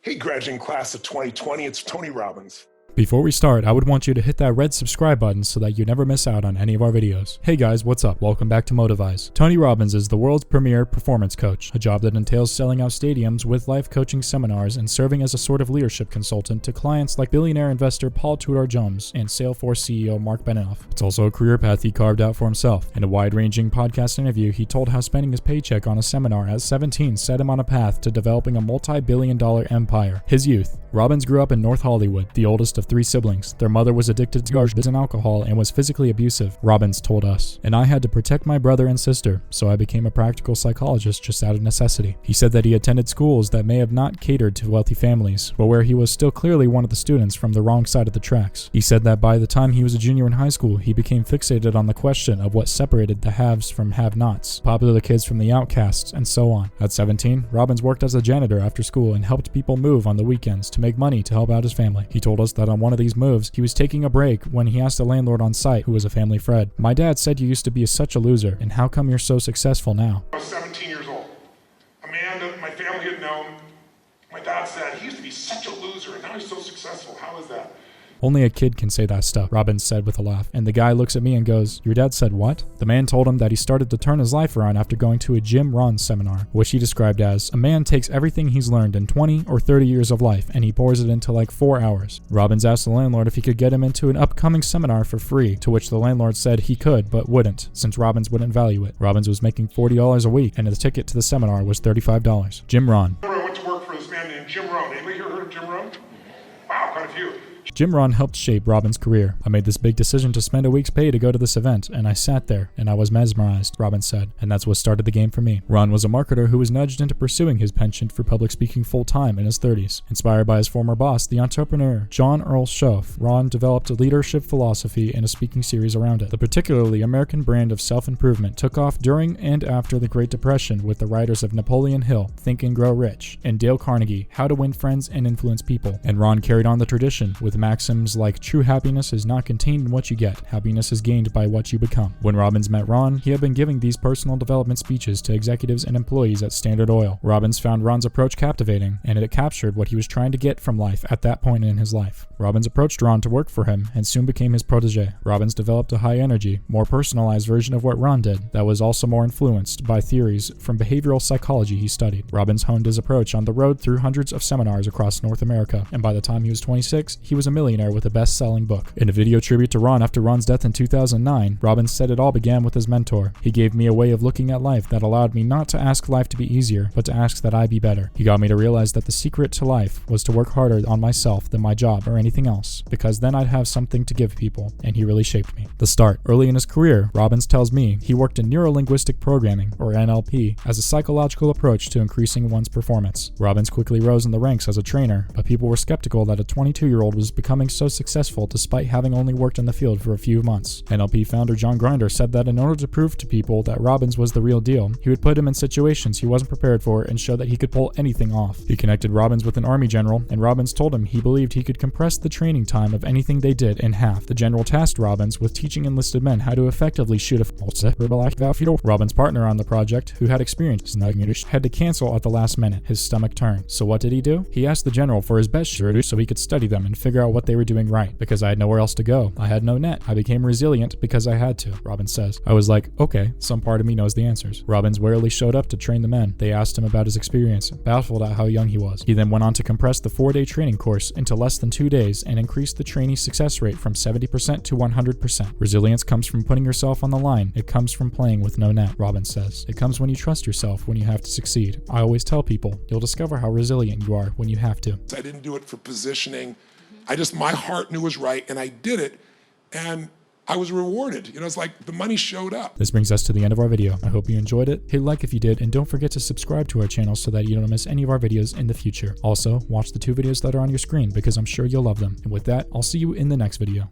Hey, graduating class of 2020, it's Tony Robbins. Before we start, I would want you to hit that red subscribe button so that you never miss out on any of our videos. Hey guys, what's up? Welcome back to Motivise. Tony Robbins is the world's premier performance coach, a job that entails selling out stadiums with life coaching seminars and serving as a sort of leadership consultant to clients like billionaire investor Paul Tudor-Jones and Salesforce CEO Mark Benioff. It's also a career path he carved out for himself. In a wide-ranging podcast interview, he told how spending his paycheck on a seminar at 17 set him on a path to developing a multi-billion-dollar empire. His youth. Robbins grew up in North Hollywood, the oldest of 3 siblings. Their mother was addicted to drugs and alcohol and was physically abusive, Robbins told us. And I had to protect my brother and sister, so I became a practical psychologist just out of necessity. He said that he attended schools that may have not catered to wealthy families, but where he was still clearly one of the students from the wrong side of the tracks. He said that by the time he was a junior in high school, he became fixated on the question of what separated the haves from have-nots, popular kids from the outcasts, and so on. At 17, Robbins worked as a janitor after school and helped people move on the weekends to make money to help out his family. He told us that on one of these moves, he was taking a break when he asked the landlord on site, who was a family friend, "My dad said you used to be such a loser, and how come you're so successful now?" I was 17 years old. A man that my family had known, my dad said, he used to be such a loser, and now he's so successful. How is that? Only a kid can say that stuff, Robbins said with a laugh. And the guy looks at me and goes, "Your dad said what?" The man told him that he started to turn his life around after going to a Jim Rohn seminar, which he described as, a man takes everything he's learned in 20 or 30 years of life and he pours it into like 4 hours. Robbins asked the landlord if he could get him into an upcoming seminar for free, to which the landlord said he could but wouldn't, since Robbins wouldn't value it. Robbins was making $40 a week and the ticket to the seminar was $35. Jim Rohn. I went to work for this man named Jim Rohn. Anybody here heard of Jim Rohn? Wow, quite a few. Jim Rohn helped shape Robbins' career. "I made this big decision to spend a week's pay to go to this event, and I sat there, and I was mesmerized," Robbins said, "and that's what started the game for me." Rohn was a marketer who was nudged into pursuing his penchant for public speaking full-time in his 30s. Inspired by his former boss, the entrepreneur John Earl Schoff, Rohn developed a leadership philosophy and a speaking series around it. The particularly American brand of self-improvement took off during and after the Great Depression with the writers of Napoleon Hill, Think and Grow Rich, and Dale Carnegie, How to Win Friends and Influence People. And Rohn carried on the tradition with maxims like true happiness is not contained in what you get, happiness is gained by what you become. When Robbins met Rohn, he had been giving these personal development speeches to executives and employees at Standard Oil. Robbins found Rohn's approach captivating, and it captured what he was trying to get from life at that point in his life. Robbins approached Rohn to work for him and soon became his protege. Robbins developed a high-energy, more personalized version of what Rohn did that was also more influenced by theories from behavioral psychology he studied. Robbins honed his approach on the road through hundreds of seminars across North America, and by the time he was 26, he was a millionaire with a best-selling book. In a video tribute to Rohn after Rohn's death in 2009, Robbins said it all began with his mentor. "He gave me a way of looking at life that allowed me not to ask life to be easier, but to ask that I be better. He got me to realize that the secret to life was to work harder on myself than my job or anything else, because then I'd have something to give people, and he really shaped me." The start. Early in his career, Robbins tells me he worked in neuro-linguistic programming, or NLP, as a psychological approach to increasing one's performance. Robbins quickly rose in the ranks as a trainer, but people were skeptical that a 22-year-old was becoming so successful despite having only worked in the field for a few months. NLP founder John Grinder said that in order to prove to people that Robbins was the real deal, he would put him in situations he wasn't prepared for and show that he could pull anything off. He connected Robbins with an army general, and Robbins told him he believed he could compress the training time of anything they did in half. The general tasked Robbins with teaching enlisted men how to effectively shoot a Robbins' partner on the project, who had experience, had to cancel at the last minute. His stomach turned. So what did he do? He asked the general for his best shooters so he could study them and figure out what they were doing right. "Because I had nowhere else to go. I had no net. I became resilient because I had to," Robbins says. "I was like, okay, some part of me knows the answers." Robbins rarely showed up to train the men. They asked him about his experience, baffled at how young he was. He then went on to compress the 4-day training course into less than 2 days and increased the trainee success rate from 70% to 100%. Resilience comes from putting yourself on the line. It comes from playing with no net, Robbins says. It comes when you trust yourself when you have to succeed. I always tell people, you'll discover how resilient you are when you have to. I didn't do it for positioning. My heart knew was right, and I did it, and I was rewarded. It's like the money showed up. This brings us to the end of our video. I hope you enjoyed it. Hit like if you did, and don't forget to subscribe to our channel so that you don't miss any of our videos in the future. Also, watch the 2 videos that are on your screen because I'm sure you'll love them. And with that, I'll see you in the next video.